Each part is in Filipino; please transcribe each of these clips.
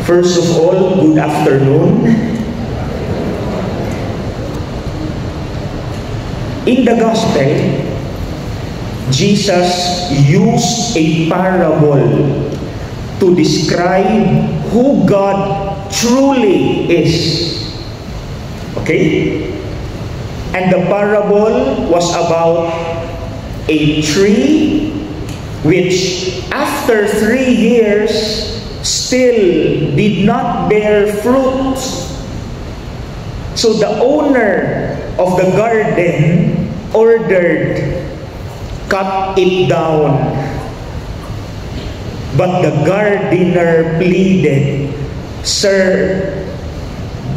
First of all, good afternoon. In the Gospel, Jesus used a parable to describe who God truly is. Okay? And the parable was about a tree which after 3 years still did not bear fruit. So the owner of the garden ordered, cut it down. But the gardener pleaded, "Sir,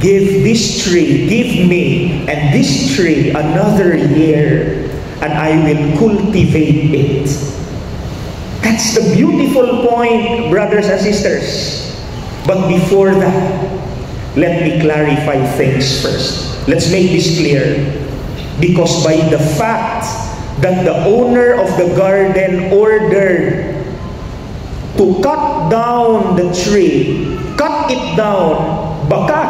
give this tree, give me and this tree another year, and I will cultivate it." That's the beautiful point, brothers and sisters. But before that, let me clarify things first. Let's make this clear. Because by the fact that the owner of the garden ordered to cut down the tree, cut it down, baka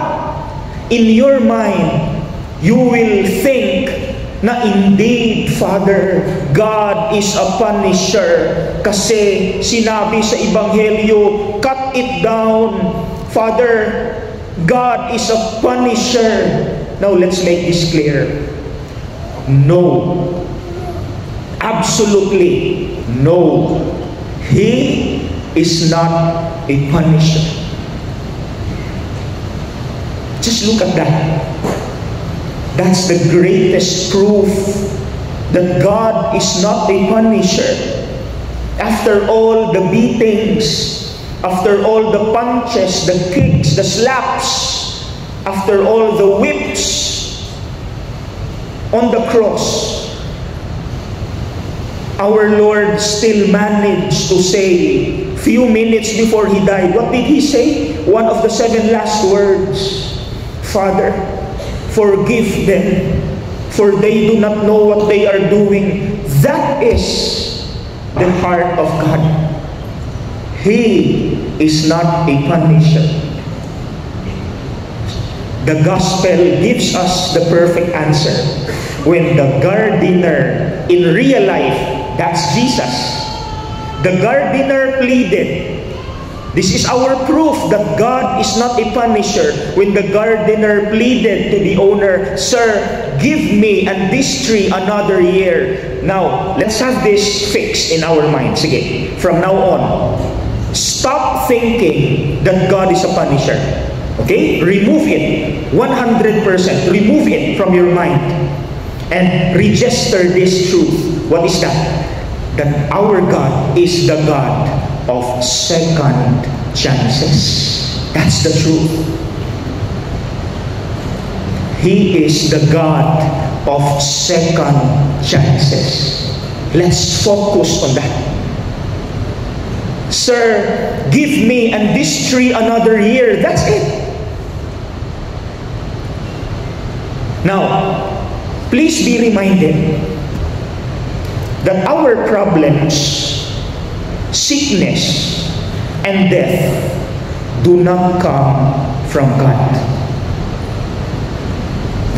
in your mind, you will think na indeed, Father, God is a punisher kasi sinabi sa Ebanghelyo, cut it down. Father, God is a punisher. Now, let's make this clear. No. Absolutely no. He is not a punisher. Just look at that. That's the greatest proof that God is not a punisher. After all the beatings, after all the punches, the kicks, the slaps, after all the whips on the cross, our Lord still managed to say, few minutes before He died, what did He say? One of the 7 last words, "Father, forgive them, for they do not know what they are doing." That is the heart of God. He is not a punisher. The Gospel gives us the perfect answer. When the gardener in real life, that's Jesus, the gardener pleaded. This is our proof that God is not a punisher. When the gardener pleaded to the owner, "Sir, give me and this tree another year." Now, let's have this fixed in our minds. Sige, from now on, stop thinking that God is a punisher. Okay? Remove it. 100%. Remove it from your mind. And register this truth. What is that? That our God is the God of second chances. That's the truth. He is the God of second chances. Let's focus on that. "Sir, give me and this tree another year." That's it. Now, please be reminded that our problems, sickness, and death do not come from God.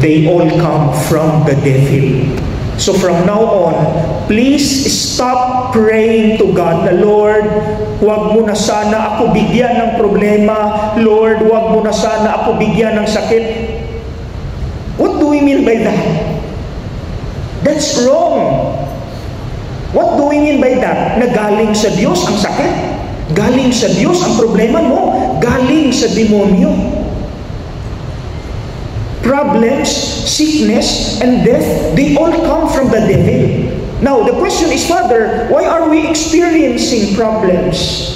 They all come from the devil. So from now on, please stop praying to God na, "Lord, huwag mo na sana ako bigyan ng problema. Lord, huwag mo na sana ako bigyan ng sakit." What do we mean by that? That's wrong. What do we mean by that? Na galing sa Diyos ang sakit? Galing sa Diyos ang problema mo? Galing sa demonyo? Problems, sickness, and death, they all come from the devil. Now, the question is, Father, why are we experiencing problems?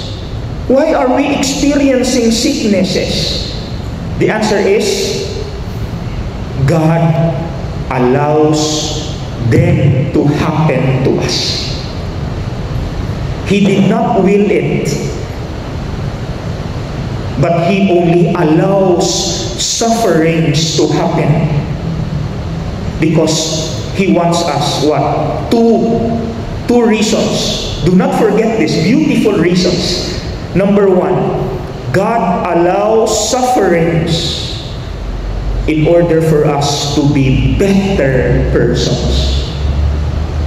Why are we experiencing sicknesses? The answer is, God allows them to happen to us. He did not will it, but He only allows sufferings to happen because He wants us what? Two reasons. Do not forget this, beautiful reasons. Number one, God allows sufferings in order for us to be better persons,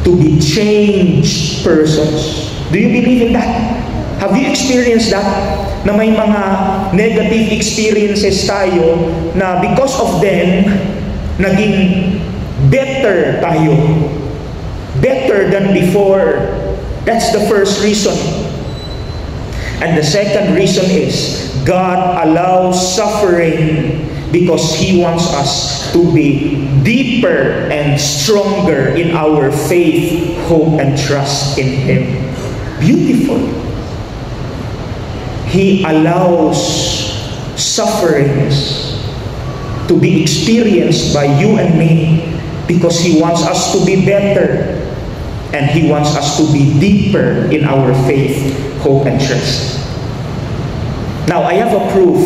to be changed persons. Do you believe in that? Have you experienced that? Na may mga negative experiences tayo na because of them, naging better tayo. Better than before. That's the first reason. And the second reason is, God allows suffering because He wants us to be deeper and stronger in our faith, hope, and trust in Him. Beautiful. He allows sufferings to be experienced by you and me because He wants us to be better and He wants us to be deeper in our faith, hope, and trust. Now, I have a proof.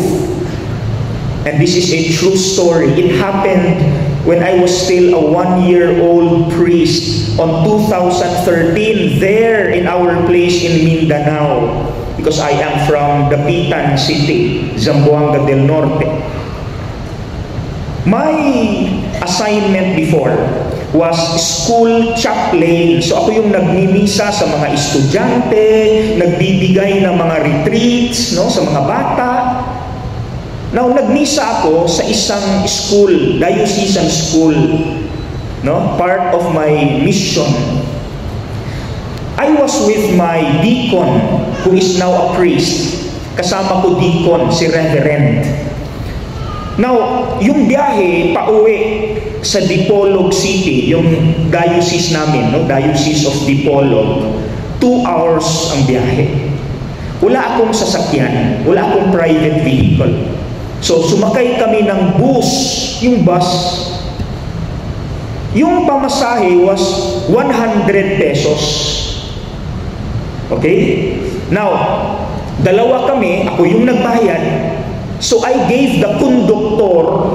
And this is a true story. It happened when I was still a 1-year-old priest on 2013 there in our place in Mindanao, because I am from Dapitan City, Zamboanga del Norte. My assignment before was school chaplain. So ako yung nagmimisa sa mga estudyante, nagbibigay ng mga retreats, no, sa mga bata. Now, nagmisa ako sa isang school, diocesan school, no? Part of my mission. I was with my deacon, who is now a priest. Kasama ko deacon, si Reverend. Now, yung biyahe pauwi sa Dipolog City, yung diocese namin, no? Diocese of Dipolog, 2 hours ang biyahe. Wala akong sasakyan, wala akong private vehicle. So, sumakay kami ng bus, yung bus. Yung pamasahe was 100 pesos. Okay? Now, dalawa kami, ako yung nagbayad. So, I gave the conductor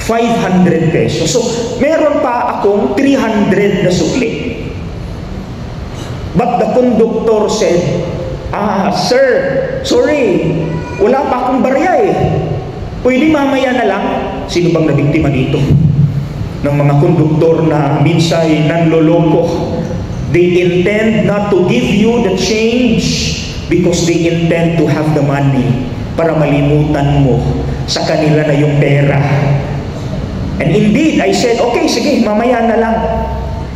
500 pesos. So, meron pa akong 300 na sukli. But the conductor said, sir, sorry, wala pa akong barya eh. Pwede mamaya na lang. Sino bang nabiktima dito? Ng mga konduktor na minsay nanloloko. They intend not to give you the change because they intend to have the money para malimutan mo sa kanila na yung pera. And indeed, I said, okay, sige, mamaya na lang.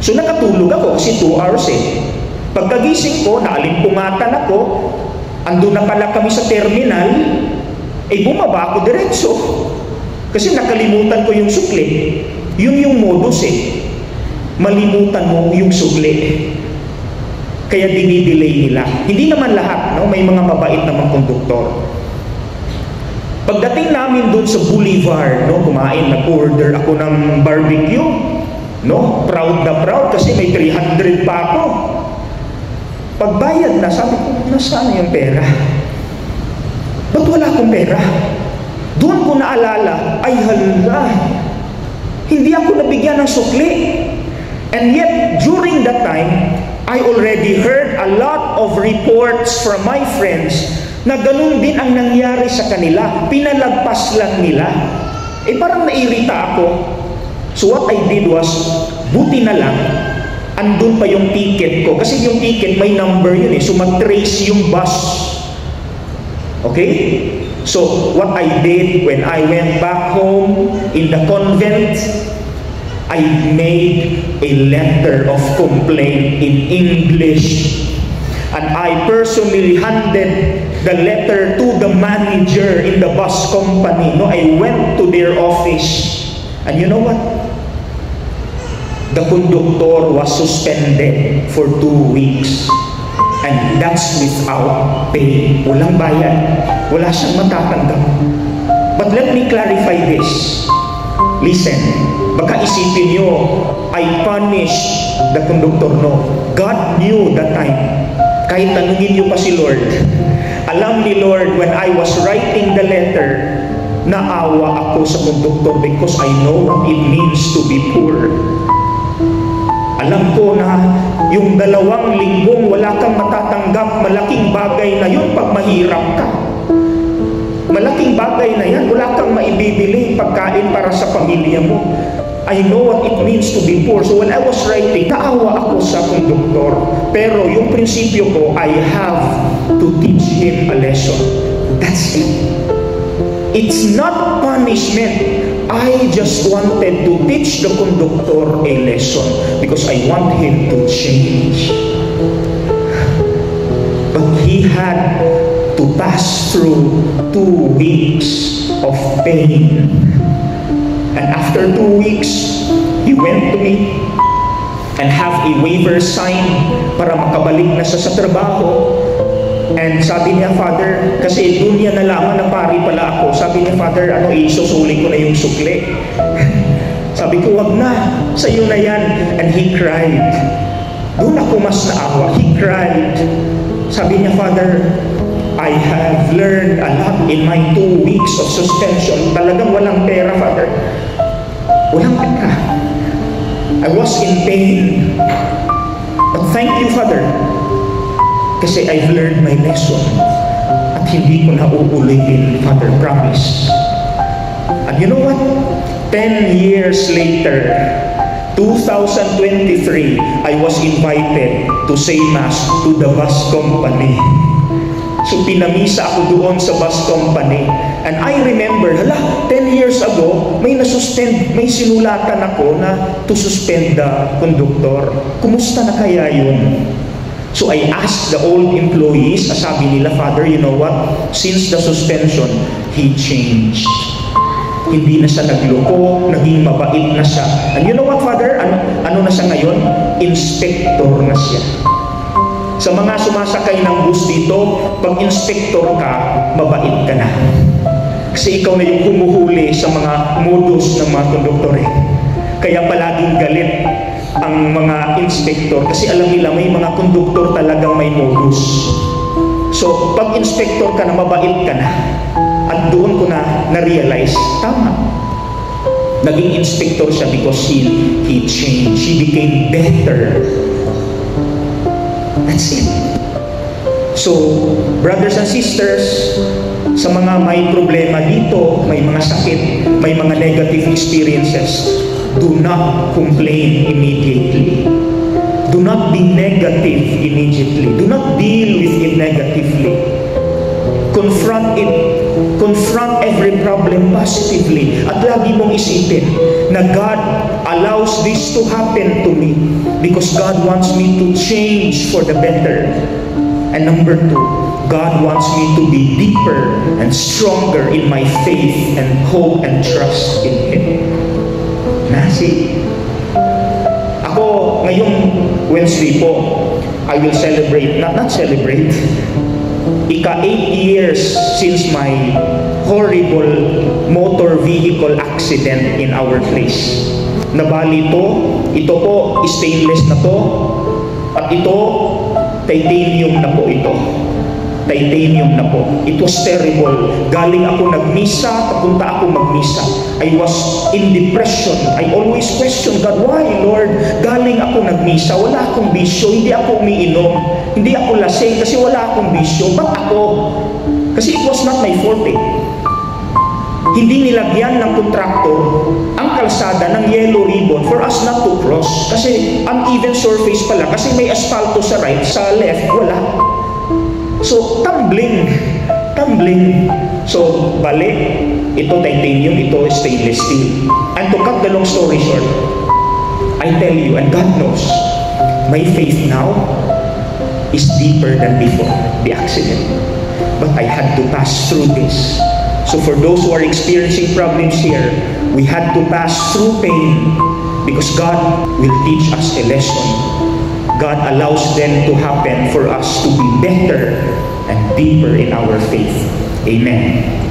So nakatulog ako kasi 2 hours eh. Pagkagising ko, naalimpungatan ako, andun na pala kami sa terminal, bumaba ako diretso. Kasi nakalimutan ko yung sukli. Yun yung modus eh. Malimutan mo yung sukli. Kaya dinidelay nila. Hindi naman lahat, no? May mga mabait namang konduktor. Pagdating namin doon sa Boulevard, no, kumain, nag-order ako ng barbecue. No? Proud na proud kasi may 300 pa ako. Pagbayad na, sabi ko, nasaan yung pera? Ba't wala akong pera? Doon ko naalala, ay hala, hindi ako nabigyan ng sukli. And yet, during that time, I already heard a lot of reports from my friends na ganun din ang nangyari sa kanila. Pinalagpas lang nila. Parang nairita ako. So what I did was, buti na lang, andun pa yung ticket ko. Kasi yung ticket, may number yun eh. So mag-trace yung bus. Okay? So, what I did when I went back home in the convent, I made a letter of complaint in English. And I personally handed the letter to the manager in the bus company. No, I went to their office. And you know what? The conductor was suspended for 2 weeks. And that's without pay. Walang bayad. Wala siyang matatanggap. But let me clarify this. Listen, baka isipin nyo, I punished the conductor. No. God knew that time. Kahit tanungin nyo pa si Lord. Alam ni Lord, when I was writing the letter, naawa ako sa conductor because I know what it means to be poor. Alam ko na yung 2 linggong wala kang matatanggap, malaking bagay na yun pag mahirap ka. Malaking bagay na yan. Wala kang maibibili pagkain para sa pamilya mo. I know what it means to be poor. So when I was writing, naawa ako sa konduktor. Pero yung prinsipyo ko, I have to teach him a lesson. That's it. It's not punishment. I just wanted to teach the conductor a lesson because I want him to change. But he had to pass through 2 weeks of pain. And after 2 weeks, he went to me and have a waiver sign para makabalik na siya sa trabaho. And sabi niya, Father, kasi doon niya nalaman na pari pala ako. Sabi niya, Father, isusuli ko na yung sukli. Sabi ko, wag na, sa'yo na yan. And he cried. Doon ako mas naawa. He cried. Sabi niya, Father, I have learned a lot in my 2 weeks of suspension. Talagang walang pera, Father. Walang pera. I was in pain. But thank you, Father. Kasi I've learned my lesson. At hindi ko na uulitin, Father, promise. And you know what? 10 years later, 2023, I was invited to say Mass to the bus company. So pinamisa ako doon sa bus company. And I remember, 10 years ago, may nasuspend, may sinulatan ako na to suspend the conductor. Kumusta na kaya yun? So I asked the old employees, sabi nila, Father, you know what? Since the suspension, he changed. Hindi na siya nagloko, naging mabait na siya. And you know what, Father? Ano na siya ngayon? Inspector na siya. Sa mga sumasakay ng bus dito, pag inspector ka, mabait ka na. Kasi ikaw na yung humuhuli sa mga modus ng mga konduktor. Kaya palaging galit ang mga inspector. Kasi alam nila, may mga konduktor talagang may modus. So, pag inspector ka na, mabait ka na. At doon ko na-realize, tama. Naging inspector siya because he changed. He became better. That's it. So, brothers and sisters, sa mga may problema dito, may mga sakit, may mga negative experiences, do not complain immediately. Do not be negative immediately. Do not deal with it negatively. Confront it. Confront every problem positively. At lagi mong isipin na God allows this to happen to me because God wants me to change for the better. And number 2, God wants me to be deeper and stronger in my faith and hope and trust in Him. Nasi. Ako, ngayong Wednesday po, I will celebrate, not celebrate, ika 8 years since my horrible motor vehicle accident in our place. Nabali ito po, stainless na to, at ito, titanium na po ito. Titanium na po. It was terrible. Galing ako nagmisa, papunta ako magmisa. I was in depression. I always question God, why Lord? Galing ako nagmisa, wala akong bisyo, hindi ako umiinom, hindi ako lasing kasi wala akong bisyo. Ba't ako? Kasi it was not my fault eh. Hindi nilagyan ng kontraktor ang kalsada ng yellow ribbon for us not to cross. Kasi uneven surface pala. Kasi may asfalto sa right, sa left, wala. So, tumbling. So, balik. Ito titanium, ito stainless steel. And to cut the long story short, I tell you, and God knows, my faith now is deeper than before the accident. But I had to pass through this. So for those who are experiencing problems here, we had to pass through pain because God will teach us a lesson. God allows them to happen for us to be better and deeper in our faith. Amen.